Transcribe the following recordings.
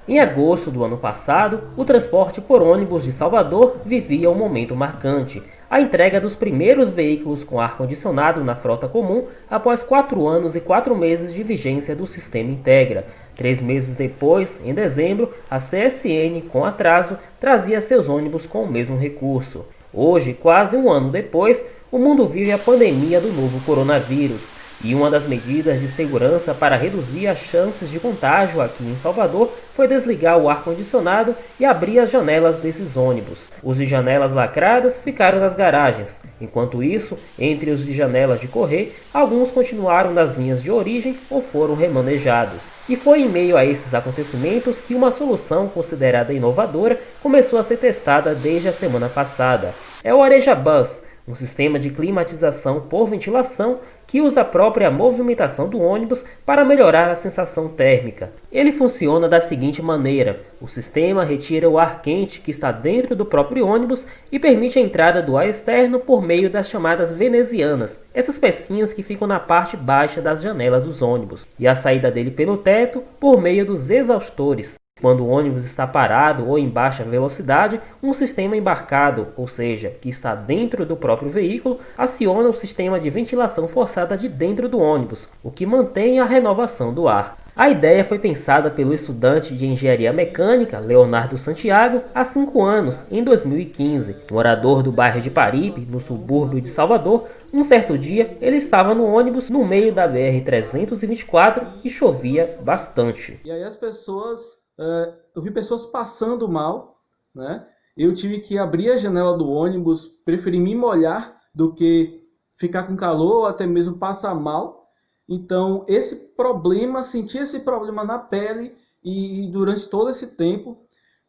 Em agosto do ano passado, o transporte por ônibus de Salvador vivia um momento marcante, a entrega dos primeiros veículos com ar-condicionado na frota comum após 4 anos e 4 meses de vigência do sistema Integra. 3 meses depois, em dezembro, a CSN, com atraso, trazia seus ônibus com o mesmo recurso. Hoje, quase um ano depois, o mundo vive a pandemia do novo coronavírus. E uma das medidas de segurança para reduzir as chances de contágio aqui em Salvador foi desligar o ar-condicionado e abrir as janelas desses ônibus. Os de janelas lacradas ficaram nas garagens. Enquanto isso, entre os de janelas de correr, alguns continuaram nas linhas de origem ou foram remanejados. E foi em meio a esses acontecimentos que uma solução considerada inovadora começou a ser testada desde a semana passada. É o Areja Bus, um sistema de climatização por ventilação que usa a própria movimentação do ônibus para melhorar a sensação térmica. Ele funciona da seguinte maneira: o sistema retira o ar quente que está dentro do próprio ônibus e permite a entrada do ar externo por meio das chamadas venezianas, essas pecinhas que ficam na parte baixa das janelas dos ônibus, e a saída dele pelo teto por meio dos exaustores. Quando o ônibus está parado ou em baixa velocidade, um sistema embarcado, ou seja, que está dentro do próprio veículo, aciona o sistema de ventilação forçada de dentro do ônibus, o que mantém a renovação do ar. A ideia foi pensada pelo estudante de engenharia mecânica Leonardo Santiago há 5 anos, em 2015. Morador do bairro de Paripe, no subúrbio de Salvador, um certo dia ele estava no ônibus no meio da BR-324 e chovia bastante. E aí eu vi pessoas passando mal, né? Eu tive que abrir a janela do ônibus, preferi me molhar do que ficar com calor ou até mesmo passar mal. Então, senti esse problema na pele e durante todo esse tempo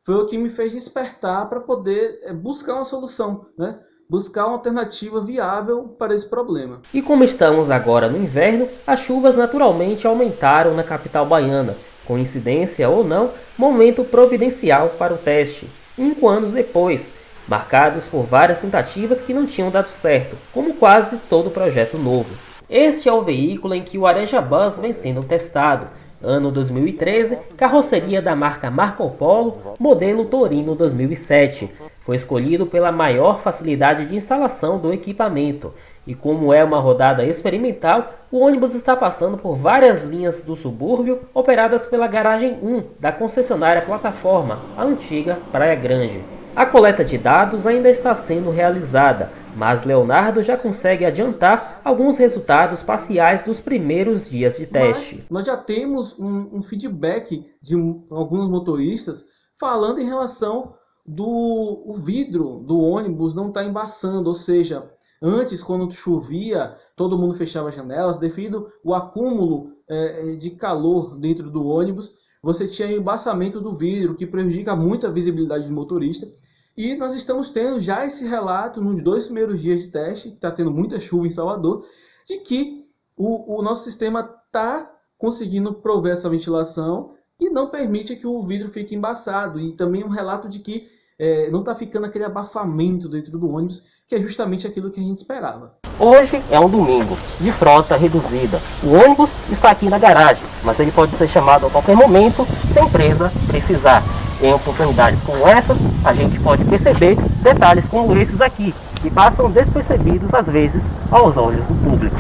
foi o que me fez despertar para poder buscar uma solução, né? Buscar uma alternativa viável para esse problema. E como estamos agora no inverno, as chuvas naturalmente aumentaram na capital baiana. Coincidência ou não, momento providencial para o teste, 5 anos depois, marcados por várias tentativas que não tinham dado certo, como quase todo projeto novo. Este é o veículo em que o Areja Bus vem sendo testado. Ano 2013, carroceria da marca Marco Polo, modelo Torino 2007. Foi escolhido pela maior facilidade de instalação do equipamento. E como é uma rodada experimental, o ônibus está passando por várias linhas do subúrbio operadas pela Garagem 1 da concessionária Plataforma, a antiga Praia Grande. A coleta de dados ainda está sendo realizada, mas Leonardo já consegue adiantar alguns resultados parciais dos primeiros dias de teste. Nós já temos um feedback de alguns motoristas falando em relação do vidro do ônibus não está embaçando, ou seja, antes quando chovia todo mundo fechava as janelas devido ao acúmulo de calor dentro do ônibus. Você tinha embaçamento do vidro, que prejudica muito a visibilidade do motorista. E nós estamos tendo já esse relato nos 2 primeiros dias de teste, está tendo muita chuva em Salvador, de que o nosso sistema está conseguindo prover essa ventilação e não permite que o vidro fique embaçado. E também um relato de que não está ficando aquele abafamento dentro do ônibus, que é justamente aquilo que a gente esperava. Hoje é um domingo, de frota reduzida. O ônibus está aqui na garagem, mas ele pode ser chamado a qualquer momento se a empresa precisar. Em oportunidades como essas, a gente pode perceber detalhes como esses aqui, que passam despercebidos às vezes aos olhos do público.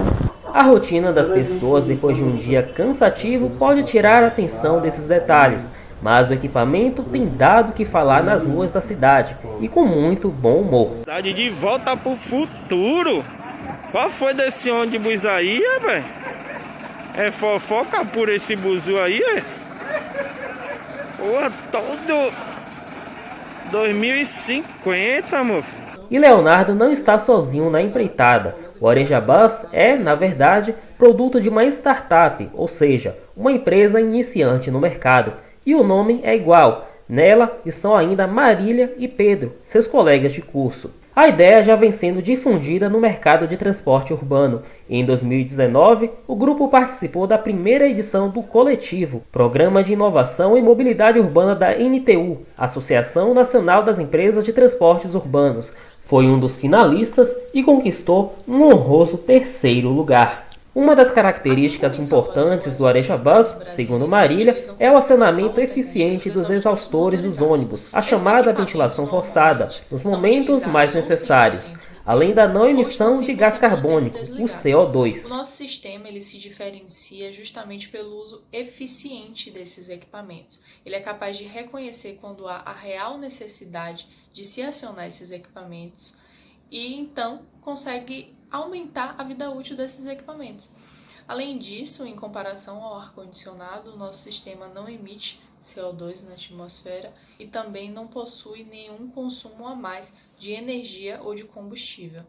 A rotina das pessoas depois de um dia cansativo pode tirar a atenção desses detalhes, mas o equipamento tem dado o que falar nas ruas da cidade, e com muito bom humor. De volta pro futuro? Qual foi desse ônibus aí, velho? É fofoca por esse buzu aí, é? Porra, todo 2050, moço. E Leonardo não está sozinho na empreitada. O Areja Bus é, na verdade, produto de uma startup, ou seja, uma empresa iniciante no mercado. E o nome é igual. Nela estão ainda Marília e Pedro, seus colegas de curso. A ideia já vem sendo difundida no mercado de transporte urbano. Em 2019, o grupo participou da primeira edição do Coletivo, Programa de Inovação e Mobilidade Urbana da NTU, Associação Nacional das Empresas de Transportes Urbanos. Foi um dos finalistas e conquistou um honroso 3º lugar. Uma das características importantes do Areja Bus, segundo Marília, é o acionamento eficiente dos exaustores dos ônibus, a chamada ventilação forçada, nos momentos mais necessários, além da não emissão de gás carbônico, o CO2. O nosso sistema ele se diferencia justamente pelo uso eficiente desses equipamentos. Ele é capaz de reconhecer quando há a real necessidade de se acionar esses equipamentos e então consegue aumentar a vida útil desses equipamentos. Além disso, em comparação ao ar-condicionado, o nosso sistema não emite CO2 na atmosfera e também não possui nenhum consumo a mais de energia ou de combustível.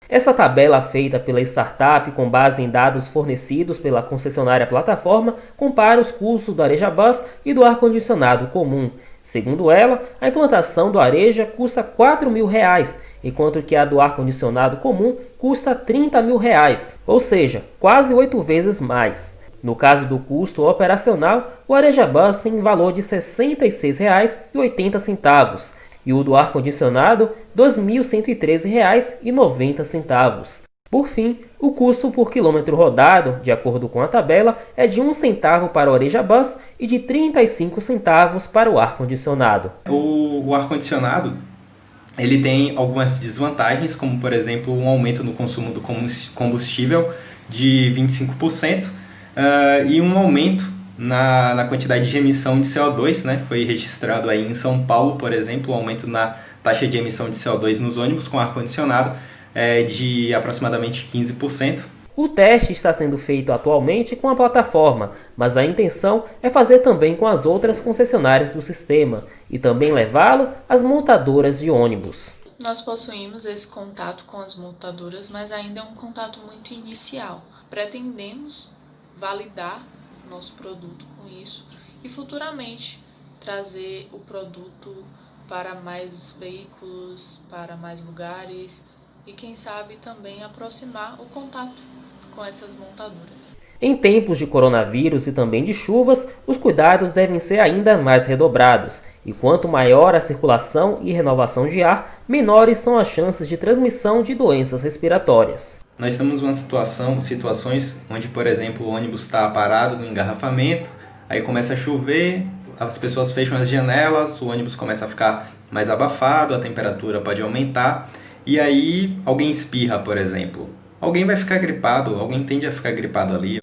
Essa tabela feita pela startup com base em dados fornecidos pela concessionária plataforma compara os custos do Areja Bus e do ar-condicionado comum. Segundo ela, a implantação do Areja custa R$ 4.000, enquanto que a do ar-condicionado comum custa R$ 30.000, ou seja, quase 8 vezes mais. No caso do custo operacional, o Areja Bus tem valor de R$ 66,80 e o do ar-condicionado R$ 2.113,90. Por fim, o custo por quilômetro rodado, de acordo com a tabela, é de 1 centavo para o Areja Bus e de 35 centavos para o ar-condicionado. O ar-condicionado ele tem algumas desvantagens, como por exemplo um aumento no consumo do combustível de 25% e um aumento na quantidade de emissão de CO2, né? Foi registrado aí em São Paulo, por exemplo, um aumento na taxa de emissão de CO2 nos ônibus com ar-condicionado de aproximadamente 15%. O teste está sendo feito atualmente com a plataforma, mas a intenção é fazer também com as outras concessionárias do sistema e também levá-lo às montadoras de ônibus. Nós possuímos esse contato com as montadoras, mas ainda é um contato muito inicial. Pretendemos validar nosso produto com isso e futuramente trazer o produto para mais veículos, para mais lugares e quem sabe também aproximar o contato com essas montadoras. Em tempos de coronavírus e também de chuvas, os cuidados devem ser ainda mais redobrados, e quanto maior a circulação e renovação de ar, menores são as chances de transmissão de doenças respiratórias. Nós temos situações onde, por exemplo, o ônibus está parado no engarrafamento, aí começa a chover, as pessoas fecham as janelas, o ônibus começa a ficar mais abafado, a temperatura pode aumentar, e aí alguém espirra, por exemplo. Alguém vai ficar gripado, alguém tende a ficar gripado ali.